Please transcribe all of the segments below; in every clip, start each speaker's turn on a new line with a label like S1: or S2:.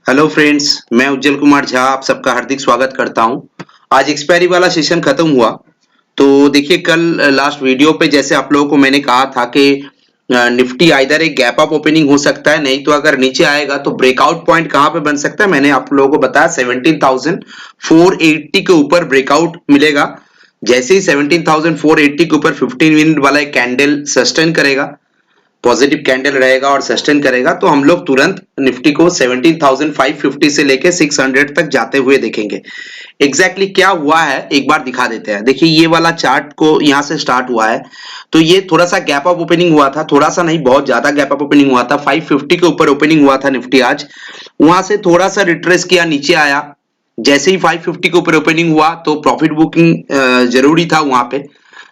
S1: Hello friends, मैं उज्जवल कुमार झा आप सबका हार्दिक स्वागत करता हूं। आज एक्सपायरी वाला सेशन खत्म हुआ। तो देखिए कल लास्ट वीडियो पे जैसे आप लोगों को मैंने कहा था कि निफ्टी आइदर एक गैप अप ओपनिंग हो सकता है, नहीं तो अगर नीचे आएगा तो ब्रेकआउट पॉइंट कहां पे बन सकता है। मैंने आप लोगों को बताया 17,480 के ऊपर ब्रेकआउट मिलेगा। जैसे ही 17,480 के ऊपर 15 मिनट वाला एक कैंडल सस्टेन करेगा, पॉजिटिव कैंडल रहेगा और सस्टेन करेगा, तो हम लोग तुरंत निफ्टी को 17,550 से लेके 600 तक जाते हुए देखेंगे। एग्जैक्टली क्या हुआ है एक बार दिखा देते हैं। देखिए ये वाला चार्ट को यहां से स्टार्ट हुआ है, तो ये थोड़ा सा गैप अप ओपनिंग हुआ था, थोड़ा सा नहीं बहुत ज्यादा गैप अप ओपनिंग हुआ था। 550 के ऊपर ओपनिंग हुआ था निफ्टी आज, वहां से थोड़ा सा रिट्रेस किया, नीचे आया। जैसे ही 550 के ऊपर ओपनिंग हुआ तो प्रॉफिट बुकिंग जरूरी था। वहां पे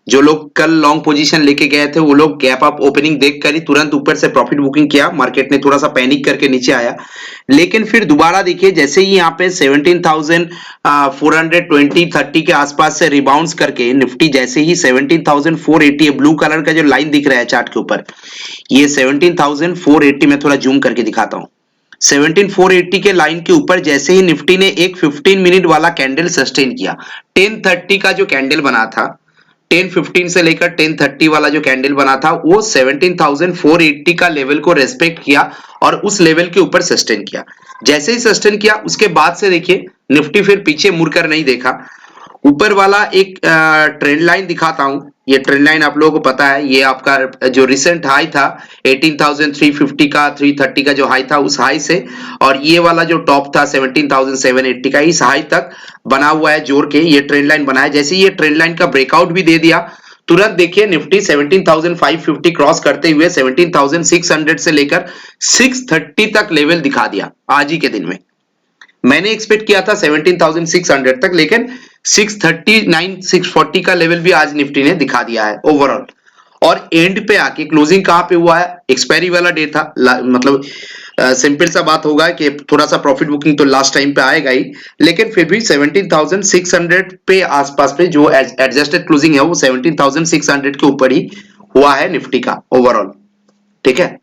S1: जो लोग कल लॉन्ग पोजीशन लेके गए थे वो लोग गैप अप ओपनिंग देखकर ही तुरंत ऊपर से प्रॉफिट बुकिंग किया। मार्केट ने थोड़ा सा पैनिक करके नीचे आया, लेकिन फिर दोबारा देखिए जैसे ही यहाँ पे 17,420 30 के आसपास से रिबाउंड्स करके निफ्टी जैसे ही 17,480 ब्लू कलर का जो लाइन दिख रहा है चार्ट के ऊपर, ये 17,480 में थोड़ा जूम करके दिखाता हूँ। 17,480 के लाइन के ऊपर जैसे ही निफ्टी ने एक 15 मिनट वाला कैंडल सस्टेन किया, 10:30 का जो कैंडल बना था, 10:15 से लेकर 10:30 वाला जो कैंडल बना था वो 17,480 का लेवल को रेस्पेक्ट किया और उस लेवल के ऊपर सस्टेन किया। जैसे ही सस्टेन किया उसके बाद से देखिए निफ्टी फिर पीछे मुड़कर नहीं देखा। ऊपर वाला एक ट्रेंड लाइन दिखाता हूं। ये ट्रेंड लाइन आप लोगों को पता है, ये आपका जो रिसेंट हाई था 18,350 का, 330 का जो हाई था, उस हाई से और ये वाला जो टॉप था 17,780 का, इस हाई तक बना हुआ है जोड़ के, ये ट्रेंड लाइन बना है। जैसे ये ट्रेंड लाइन का ब्रेकआउट भी दे दिया, तुरंत देखिए निफ्टी 17,550 क्रॉस करते हुए 17,600 से लेकर 630 तक लेवल दिखा दिया आज ही के दिन में। मैंने एक्सपेक्ट किया था 17,600 तक, लेकिन 639 640 का लेवल भी आज निफ्टी ने दिखा दिया है ओवरऑल। और एंड पे आके क्लोजिंग कहां पे हुआ है, एक्सपायरी वाला डे था, मतलब सिंपल सा बात होगा कि थोड़ा सा प्रॉफिट बुकिंग तो लास्ट टाइम पे आएगा ही, लेकिन फिर भी 17,600 पे आसपास पे जो एडजस्टेड क्लोजिंग है वो 17,600 के ऊपर ही हुआ है निफ्टी का ओवरऑल। ठीक है,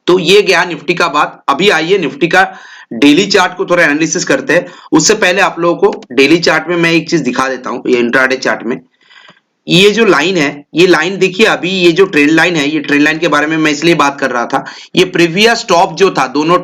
S1: तो ये गया निफ्टी का बात। अभी आइए निफ्टी का डेली चार्ट को थोड़ा एनालिसिस करते हैं। उससे पहले आप लोगों को डेली चार्ट में मैं एक चीज दिखा देता हूं। ये इंट्राडे चार्ट में ये जो लाइन है, ये लाइन देखिए, अभी ये जो ट्रेंड लाइन है, ये ट्रेंड लाइन के बारे में मैं इसलिए बात कर रहा था, ये प्रीवियस टॉप जो था, दोनों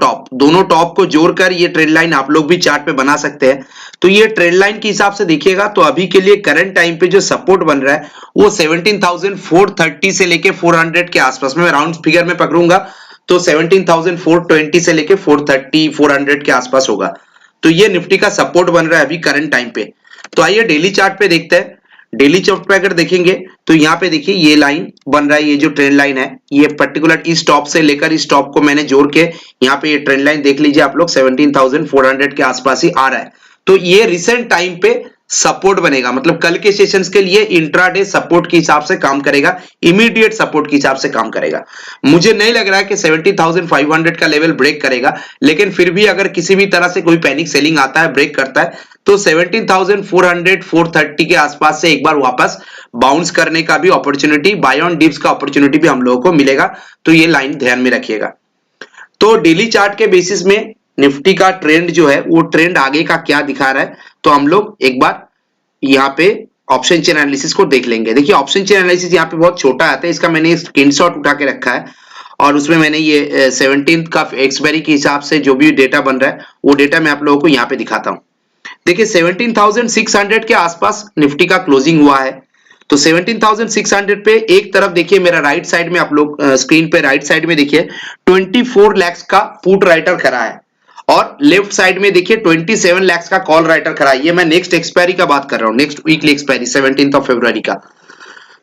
S1: टॉप को जोड़कर ये ट्रेंड लाइन आप लोग भी चार्ट पे बना सकते हैं। तो ये ट्रेंड लाइन के हिसाब से देखिएगा तो अभी के लिए करंट टाइम पे जो सपोर्ट बन रहा है वो 17,430 से लेके 400 के आसपास में, राउंड फिगर में पकड़ूंगा तो 17,420 से लेके 430 400 के आसपास होगा। तो ये निफ्टी का सपोर्ट बन रहा है अभी करंट टाइम पे। तो आइए डेली चार्ट पे देखते हैं। डेली चार्ट पे अगर देखेंगे तो यहाँ पे देखिए ये लाइन बन रहा है, ये जो ट्रेंड लाइन है, ये पर्टिकुलर इस टॉप से लेकर इस टॉप को मैंने जोड़ के यहाँ पे ये ट्रेंड लाइन देख लीजिए आप लोग, 17,400 के आसपास ही आ रहा है। तो ये रिसेंट टाइम पे सपोर्ट बनेगा, मतलब कल के सेशंस के लिए इंट्राडे सपोर्ट के हिसाब से काम करेगा, इमीडिएट सपोर्ट के हिसाब से काम करेगा। मुझे नहीं लग रहा है कि 17,500 का लेवल ब्रेक करेगा, लेकिन फिर भी अगर किसी भी तरह से कोई पैनिक सेलिंग आता है, ब्रेक करता है, तो 17,400 430 के आसपास से एक बार वापस बाउंस करने का भी अपॉर्चुनिटी, बाय ऑन डिप्स का अपॉर्चुनिटी भी हम लोगों को मिलेगा। तो ये लाइन ध्यान में रखिएगा। तो डेली चार्ट के बेसिस में निफ्टी का ट्रेंड जो है वो ट्रेंड आगे का क्या दिखा रहा है, तो हम लोग एक बार यहाँ पे ऑप्शन चेन एनालिसिस को देख लेंगे। देखिए ऑप्शन चेन एनालिसिस यहाँ पे बहुत छोटा आता है, इसका मैंने स्क्रीनशॉट उठा के रखा है और उसमें मैंने ये 17 का एक्सपायरी के हिसाब से जो भी डेटा बन रहा है वो डेटा मैं आप लोगों को यहाँ पे दिखाता हूँ। देखिए 17,600 के आसपास निफ्टी का क्लोजिंग हुआ है। तो 17,600 पे एक तरफ देखिए मेरा राइट साइड में, आप लोग स्क्रीन पे राइट साइड में देखिए 24 लाख का पुट राइटर खड़ा है और लेफ्ट साइड में देखिए 27 लाख का कॉल राइटर खड़ा है। ये मैं नेक्स्ट एक्सपायरी का बात कर रहा हूँ, नेक्स्ट वीकली एक्सपायरी 17 फरवरी का,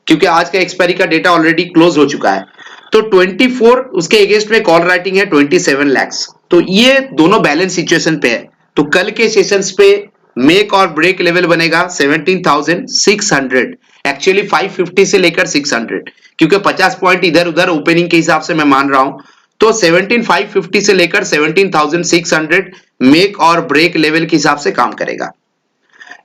S1: क्योंकि आज का एक्सपायरी का डेटा ऑलरेडी क्लोज हो चुका है। तो 24 उसके अगेंस्ट में कॉल राइटिंग है 27 लाख। तो ये दोनों बैलेंस सिचुएशन पे है। तो कल के सेशंस पे मेक और ब्रेक लेवल बनेगा 17,600, एक्चुअली 550 से लेकर 600, क्योंकि 50 पॉइंट इधर उधर ओपनिंग के हिसाब से मैं मान रहा हूं। तो 17,550 से लेकर 17,600 मेक और ब्रेक लेवल के हिसाब से काम करेगा।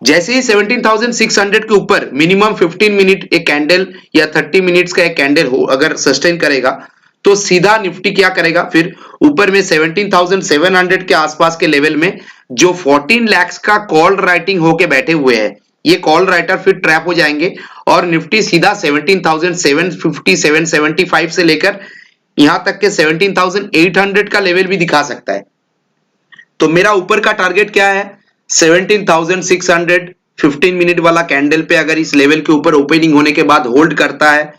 S1: जैसे ही 17,600 के ऊपर मिनिमम 15 मिनट एक कैंडल या 30 मिनट्स का एक कैंडल हो अगर सस्टेन करेगा, तो सीधा निफ्टी क्या करेगा, फिर ऊपर में 17,700 के आसपास के लेवल में जो 14 lakhs का कॉल राइटिंग होके बैठे हुए हैं, ये कॉल राइटर फिर ट्रैप हो जाएंगे और निफ्टी सीधा 17,750 775 से लेकर यहां तक के 17,800 का लेवल भी दिखा सकता है। तो मेरा ऊपर का टारगेट क्या है, 17,600 15 मिनट वाला कैंडल पे अगर इस लेवल के ऊपर ओपनिंग होने के बाद होल्ड करता है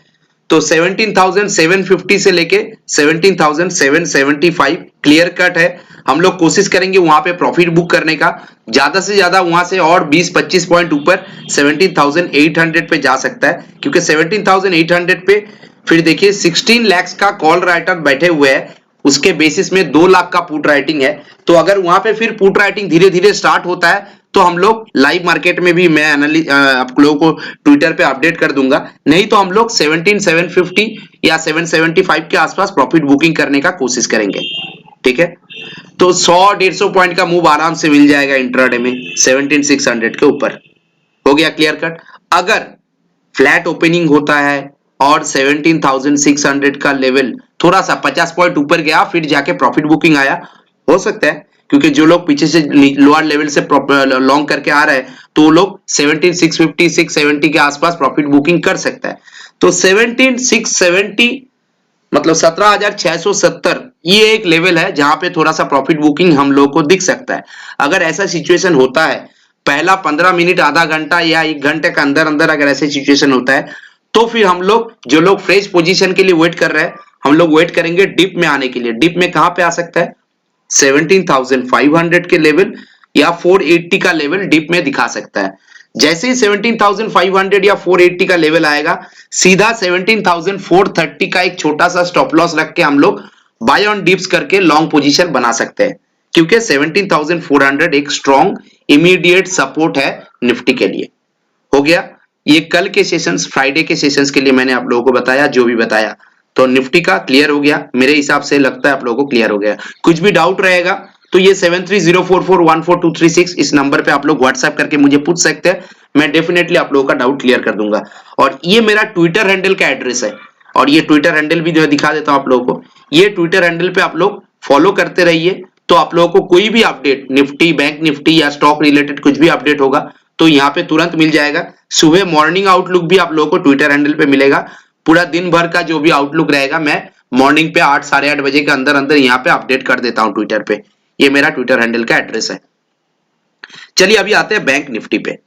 S1: तो 17,750 से लेके 17,775 क्लियर कट है। हम लोग कोशिश करेंगे वहां पे प्रॉफिट बुक करने का, ज्यादा से ज्यादा वहां से और 20-25 पॉइंट ऊपर 17,800 पे जा सकता है, क्योंकि 17,800 पे फिर देखिए 16 lakhs का कॉल राइटर बैठे हुए हैं, उसके बेसिस में 2 लाख का पुट राइटिंग है। तो अगर वहां पे फिर पुट राइटिंग धीरे धीरे स्टार्ट होता है तो हम लोग लाइव मार्केट में भी मैं आप लोगों को ट्विटर पे अपडेट कर दूंगा, नहीं तो हम लोग 17,750 या 775 के आसपास प्रॉफिट बुकिंग करने का कोशिश करेंगे। ठीक है, तो 100-150 पॉइंट का मूव आराम से मिल जाएगा इंट्राडे में 17,600 के ऊपर। हो गया क्लियर कट। अगर फ्लैट ओपनिंग होता है और 17,600 का लेवल थोड़ा सा 50 पॉइंट ऊपर गया फिर जाके प्रॉफिट बुकिंग आया, हो सकता है, क्योंकि जो लोग पीछे से लोअर लेवल से लॉन्ग करके आ रहे हैं तो वो लोग 17,650 670 के आसपास प्रॉफिट बुकिंग कर सकता है। तो 17,670 मतलब 17,670 ये एक लेवल है जहां पे थोड़ा सा प्रॉफिट बुकिंग हम लोग को दिख सकता है। अगर ऐसा सिचुएशन होता है, पहला 15 मिनट आधा घंटा या 1 घंटे के अंदर अंदर अगर ऐसे सिचुएशन होता है तो फिर हम लोग जो लोग फ्रेश पोजीशन के लिए वेट कर रहे हैं हम लोग वेट करेंगे डिप में आने के लिए। डिप में कहां पे आ सकता है, 17,500 के लेवल या 480 का लेवल डिप में दिखा सकता है। जैसे ही 17,500 या 480 का लेवल आएगा सीधा 17,430 का एक छोटा सा स्टॉप लॉस रख के हम लोग बाय ऑन डिप्स करके लॉन्ग पोजीशन बना सकते हैं, क्योंकि 17,400 एक स्ट्रॉन्ग इमीडिएट सपोर्ट है निफ्टी के लिए। हो गया, ये कल के सेशंस फ्राइडे के सेशंस के लिए मैंने आप लोगों को बताया जो भी बताया, तो निफ्टी का क्लियर हो गया, मेरे हिसाब से लगता है आप लोगों को क्लियर हो गया। कुछ भी डाउट रहेगा तो ये 7304414236 इस नंबर पे आप लोग व्हाट्सएप करके मुझे पूछ सकते हैं, मैं डेफिनेटली आप लोगों का डाउट क्लियर कर दूंगा। और ये मेरा ट्विटर हैंडल का एड्रेस है और ये ट्विटर हैंडल भी जो दिखा देता हूं आप लोगों को, ये ट्विटर हैंडल पे आप लोग फॉलो करते रहिए, तो आप लोगों को कोई भी अपडेट निफ्टी बैंक निफ्टी या स्टॉक रिलेटेड कुछ भी अपडेट होगा तो यहाँ पे तुरंत मिल जाएगा। सुबह मॉर्निंग आउटलुक भी आप लोगों को ट्विटर हैंडल पे मिलेगा, पूरा दिन भर का जो भी आउटलुक रहेगा मैं मॉर्निंग पे 8 साढ़े 8 बजे के अंदर अंदर यहाँ पे अपडेट कर देता हूँ ट्विटर पे। ये मेरा ट्विटर हैंडल का एड्रेस है। चलिए अभी आते हैं बैंक निफ्टी पे।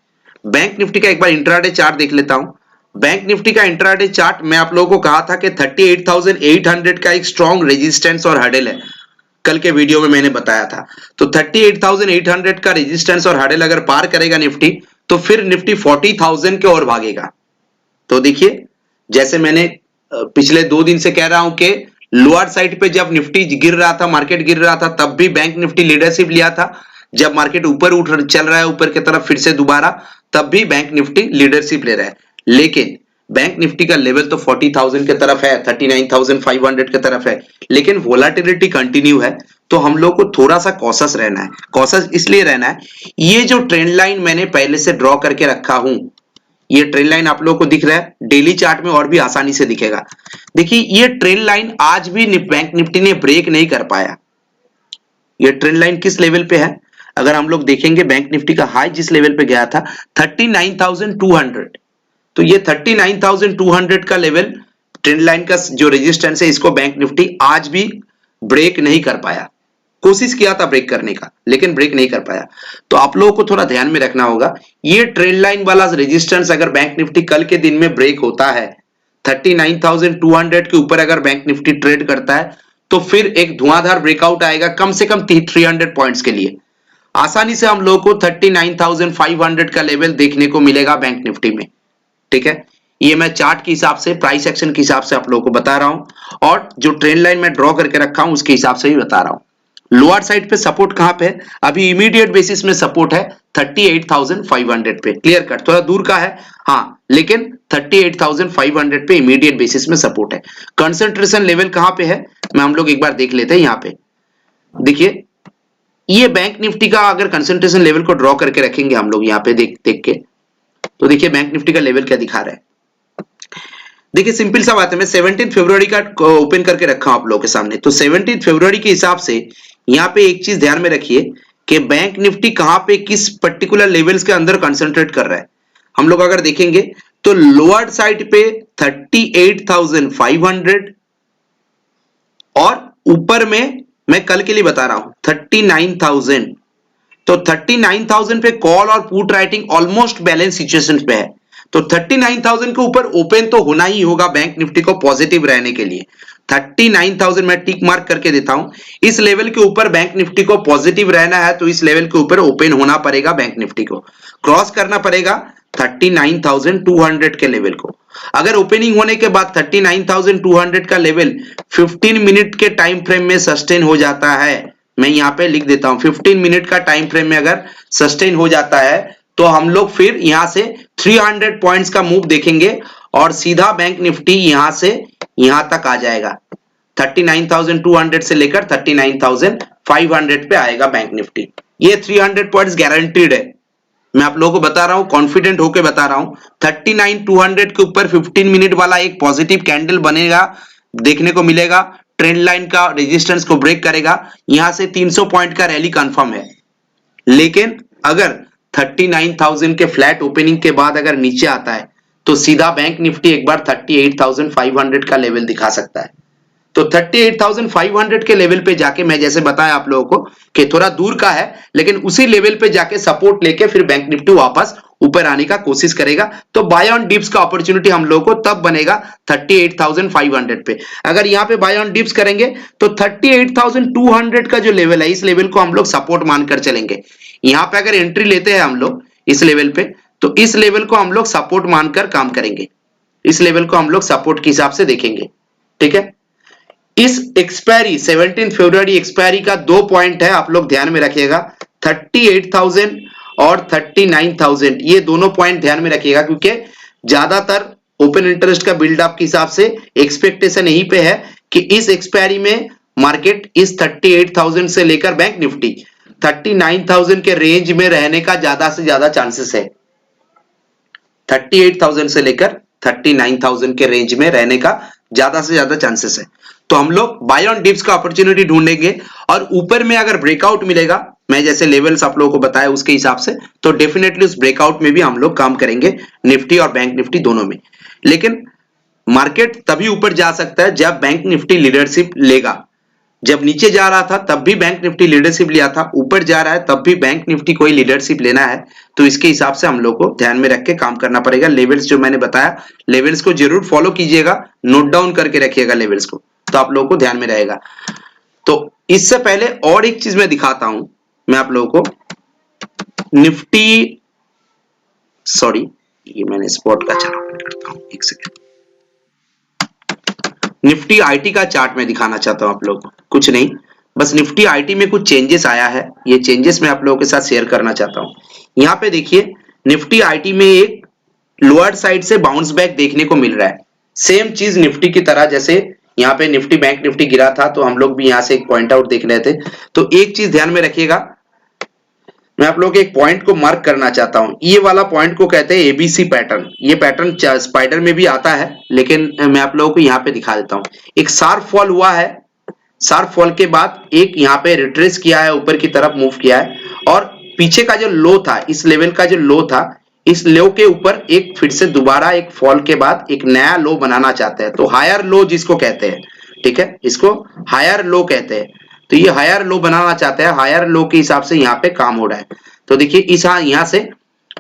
S1: बैंक निफ्टी का एक बार इंट्राडे चार्ट देख लेता हूं। बैंक निफ्टी का इंट्राडे चार्ट मैं आप लोगों को कहा था कि 38,800 का एक स्ट्रॉन्ग रेजिस्टेंस और हर्डल है, कल के वीडियो में मैंने बताया था। तो 38,800 का रेजिस्टेंस और हर्डल अगर पार करेगा निफ्टी तो फिर निफ्टी 40,000 के और भागेगा। तो देखिए जैसे मैंने पिछले 2 दिन से कह रहा हूं कि लोअर साइड पे जब निफ्टी गिर रहा था, मार्केट गिर रहा था, तब भी बैंक निफ्टी लीडरशिप लिया था। जब मार्केट ऊपर उठ चल रहा है ऊपर की तरफ फिर से दोबारा, तब भी बैंक निफ्टी लीडरशिप ले रहा है। लेकिन बैंक निफ्टी का लेवल तो 40,000 की तरफ है, 39,500 की तरफ है, लेकिन वोलाटिलिटी कंटिन्यू है, तो हम लोग को थोड़ा सा कॉशस रहना है। कॉशस इसलिए रहना है, ये जो ट्रेंड लाइन मैंने पहले से ड्रॉ करके रखा हूं, ये ट्रेंड लाइन आप लोगों को दिख रहा है, डेली चार्ट में और भी आसानी से दिखेगा। देखिए ये ट्रेंड लाइन आज भी बैंक निफ्टी ने ब्रेक नहीं कर पाया। ये ट्रेंड लाइन किस लेवल पे है, अगर हम लोग देखेंगे बैंक निफ्टी का हाई जिस लेवल पे गया था 39,200, तो ये 39,200 का लेवल ट्रेंड लाइन का जो रेजिस्टेंस है इसको बैंक निफ्टी आज भी ब्रेक नहीं कर पाया। कोशिश किया था ब्रेक करने का लेकिन ब्रेक नहीं कर पाया। तो आप लोगों को थोड़ा ध्यान में रखना होगा, ये ट्रेंड लाइन वाला रेजिस्टेंस अगर बैंक निफ्टी कल के दिन में ब्रेक होता है 39,200 के ऊपर अगर बैंक निफ्टी ट्रेड करता है तो फिर एक धुआंधार ब्रेकआउट आएगा कम से कम 300 पॉइंट्स के लिए। आसानी से हम लोगों को 39,500 का लेवल देखने को मिलेगा बैंक निफ्टी में। ठीक है, ये मैं चार्ट के हिसाब से प्राइस एक्शन के हिसाब से आप लोगों को बता रहा हूं और जो ट्रेंड लाइन मैं ड्रॉ करके रखा हूं उसके हिसाब से भी बता रहा हूं। लोअर साइड पे सपोर्ट कहां पे है, अभी इमीडिएट बेसिस में सपोर्ट है 38,500 पे। क्लियर कट, थोड़ा दूर का है हाँ, लेकिन 38,500 पे इमीडिएट बेसिस में सपोर्ट है। कंसंट्रेशन लेवल कहां पे है मैं हम लोग एक बार देख लेते हैं। यहां पे देखिए ये बैंक निफ्टी का अगर कंसंट्रेशन लेवल को ड्रॉ करके रखेंगे हम लोग यहाँ पे देख के, तो देखिए बैंक निफ्टी का लेवल क्या दिखा रहा है। देखिए सिंपल सा बात है, मैं 17 फरवरी का ओपन करके रखा हूं आप लोगों के सामने। तो 17 फरवरी के हिसाब से यहाँ पे एक चीज ध्यान में रखिए कि बैंक निफ्टी कहां पे किस पर्टिकुलर लेवल्स के अंदर कंसंट्रेट कर रहा है। हम लोग अगर देखेंगे तो लोअर साइड पे 38,500 और ऊपर में मैं कल के लिए बता रहा हूं 39,000। तो 39,000 पे कॉल और put writing almost balance situation पे है। तो 39,000 के ऊपर ओपन तो होना ही होगा बैंक निफ्टी को पॉजिटिव रहने के लिए। 39,000 मैं टिक मार्क करके देता हूं। इस लेवल के ऊपर बैंक निफ्टी को पॉजिटिव रहना है तो इस लेवल के ऊपर ओपन होना पड़ेगा, बैंक निफ्टी को क्रॉस करना पड़ेगा 39,200 के लेवल को। अगर ओपनिंग होने के बाद 39,200 का लेवल 15 मिनट के टाइम फ्रेम में सस्टेन हो जाता है, मैं यहां पे लिख देता हूं 15 मिनट का टाइम फ्रेम में अगर सस्टेन हो जाता है तो हम लोग फिर यहां से 300 पॉइंट्स का मूव देखेंगे और सीधा बैंक निफ्टी यहां से यहां तक आ जाएगा। 39,200 से लेकर 39,500 पे आएगा बैंक निफ्टी। ये 300 पॉइंट्स गारंटीड है, मैं आप लोगों को बता रहा हूं, कॉन्फिडेंट होकर बता रहा हूं। 39,200 के ऊपर 15 मिनट वाला एक पॉजिटिव कैंडल बनेगा, देखने को मिलेगा, ट्रेंड लाइन का रेजिस्टेंस को ब्रेक करेगा, यहां से 300 पॉइंट का रैली कंफर्म है। लेकिन अगर 39,000 के फ्लैट ओपनिंग के बाद अगर नीचे आता है तो सीधा बैंक निफ्टी एक बार 38,500 का लेवल दिखा सकता है। तो 38,500 के लेवल पे जाके, मैं जैसे बताया आप लोगों को कि थोड़ा दूर का है लेकिन उसी लेवल पे जाके सपोर्ट लेके फिर बैंक निफ्टी वापस ऊपर आने का कोशिश करेगा। तो बाय ऑन डिप्स का अपॉर्चुनिटी हम लोगों को तब बनेगा 38,500 पे। अगर यहाँ पे बाय ऑन डिप्स करेंगे तो 38,200 का जो लेवल है, इस लेवल को हम लोग सपोर्ट मानकर चलेंगे। यहाँ पे अगर एंट्री लेते हैं हम लोग इस लेवल पे, तो इस लेवल को हम लोग सपोर्ट मानकर काम करेंगे, इस लेवल को हम लोग सपोर्ट के हिसाब से देखेंगे। ठीक है, इस एक्सपायरी 17 फरवरी एक्सपायरी का 2 पॉइंट है, आप लोग ध्यान में रखिएगा, 38,000 और 39,000, ये दोनों पॉइंट ध्यान में रखिएगा क्योंकि ज्यादातर ओपन इंटरेस्ट का बिल्डअप के हिसाब से एक्सपेक्टेशन यही पे है कि इस एक्सपायरी में मार्केट इस 38,000 से लेकर बैंक निफ्टी 39,000 के रेंज में रहने का ज्यादा से ज्यादा चांसेस है। 38,000 से लेकर 39,000 के रेंज में रहने का ज्यादा से ज्यादा चांसेस है। तो हम लोग बाय ऑन डिप्स का अपॉर्चुनिटी ढूंढेंगे और ऊपर में अगर ब्रेकआउट मिलेगा, मैं जैसे लेवल्स आप लोगों को बताया उसके हिसाब से, तो डेफिनेटली उस ब्रेकआउट में भी हम लोग काम करेंगे, निफ्टी और बैंक निफ्टी दोनों में। लेकिन मार्केट तभी ऊपर जा सकता है जब बैंक निफ्टी लीडरशिप लेगा। जब नीचे जा रहा था तब भी बैंक निफ्टी लीडरशिप लिया था, ऊपर जा रहा है तब भी बैंक निफ्टी कोई लीडरशिप लेना है, तो इसके हिसाब से हम लोग को ध्यान में रख के काम करना पड़ेगा। लेवल्स जो मैंने बताया, लेवल्स को जरूर फॉलो कीजिएगा, नोट डाउन करके रखिएगा लेवल्स को, तो आप लोगों को ध्यान में रहेगा। तो इससे पहले और एक चीज मैं दिखाता हूं, मैं आप लोगों को निफ्टी, सॉरी ये मैंने स्पॉट का चार्ट ओपन करता हूं, एक सेकेंड। निफ्टी आईटी का चार्ट में दिखाना चाहता हूं आप लोगों को, कुछ नहीं, बस निफ्टी आईटी में कुछ चेंजेस आया है, ये चेंजेस मैं आप लोगों के साथ शेयर करना चाहता हूं। यहां पे देखिए निफ्टी आईटी में एक लोअर साइड से बाउंस बैक देखने को मिल रहा है, सेम चीज निफ्टी की तरह। जैसे यहाँ पे निफ्टी बैंक निफ्टी गिरा था तो हम लोग भी यहां से एक पॉइंट आउट देख रहे थे। तो एक चीज ध्यान में रखिएगा, मैं आप लोगों के एक पॉइंट को मार्क करना चाहता हूं, ये वाला पॉइंट को कहते हैं एबीसी पैटर्न। ये पैटर्न स्पाइडर में भी आता है लेकिन मैं आप लोगों को यहाँ पे दिखा देता हूं। एक शार्प फॉल हुआ है, शार्प फॉल के बाद एक यहाँ पे रिट्रेस किया है, ऊपर की तरफ मूव किया है और पीछे का जो लो था, इस लेवल का जो लो था, इस लो के ऊपर एक फिर से दोबारा एक फॉल के बाद एक नया लो बनाना चाहते हैं, तो हायर लो जिसको कहते हैं, ठीक है, इसको हायर लो कहते हैं। तो ये हायर लो बनाना चाहते हैं, हायर लो के हिसाब से यहाँ पे काम हो रहा है। तो देखिए इस यहाँ से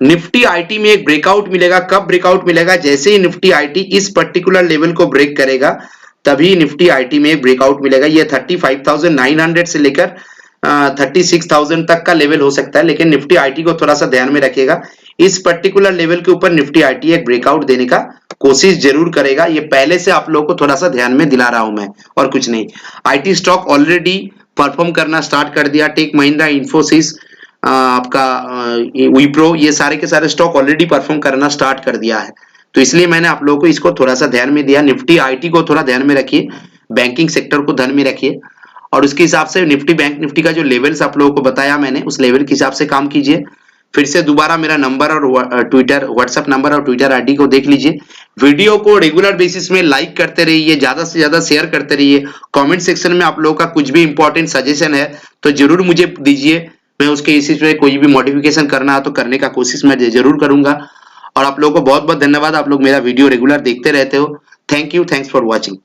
S1: निफ्टी आईटी में एक ब्रेकआउट मिलेगा। कब ब्रेकआउट मिलेगा? जैसे ही निफ्टी आईटी इस पर्टिकुलर लेवल को ब्रेक करेगा तभी निफ्टी आईटी में एक ब्रेकआउट मिलेगा। ये 35,900 से लेकर 36,000 तक का लेवल हो सकता है, लेकिन निफ्टी आईटी को थोड़ा सा ध्यान में रखिएगा। इस पर्टिकुलर लेवल के ऊपर निफ्टी आईटी एक ब्रेकआउट देने का कोशिश जरूर करेगा। ये पहले से आप लोगों को थोड़ा सा ध्यान में दिला रहा हूं मैं, और कुछ नहीं। आईटी स्टॉक ऑलरेडी परफॉर्म करना स्टार्ट कर दिया। टेक महिंद्रा, इन्फोसिस, आपका विप्रो, ये सारे के सारे स्टॉक ऑलरेडी परफॉर्म करना स्टार्ट कर दिया है। तो इसलिए मैंने आप लोगों को इसको थोड़ा सा ध्यान में दिया। निफ्टी आईटी को थोड़ा ध्यान में रखिए, बैंकिंग सेक्टर को ध्यान में रखिए, और उसके हिसाब से निफ्टी बैंक निफ्टी का जो लेवल्स आप लोगों को बताया मैंने, उस लेवल के हिसाब से काम कीजिए। फिर से दोबारा मेरा नंबर और ट्विटर व्हाट्सएप नंबर और ट्विटर आईडी को देख लीजिए। वीडियो को रेगुलर बेसिस में लाइक करते रहिए, ज्यादा से ज्यादा शेयर करते रहिए। कमेंट सेक्शन में आप लोगों का कुछ भी इंपॉर्टेंट सजेशन है तो जरूर मुझे दीजिए, मैं उसके इसी पे कोई भी मॉडिफिकेशन करना है तो करने का कोशिश मैं जरूर करूंगा। और आप लोगों को बहुत बहुत धन्यवाद, आप लोग मेरा वीडियो रेगुलर देखते रहते हो। Thank you, thanks for watching.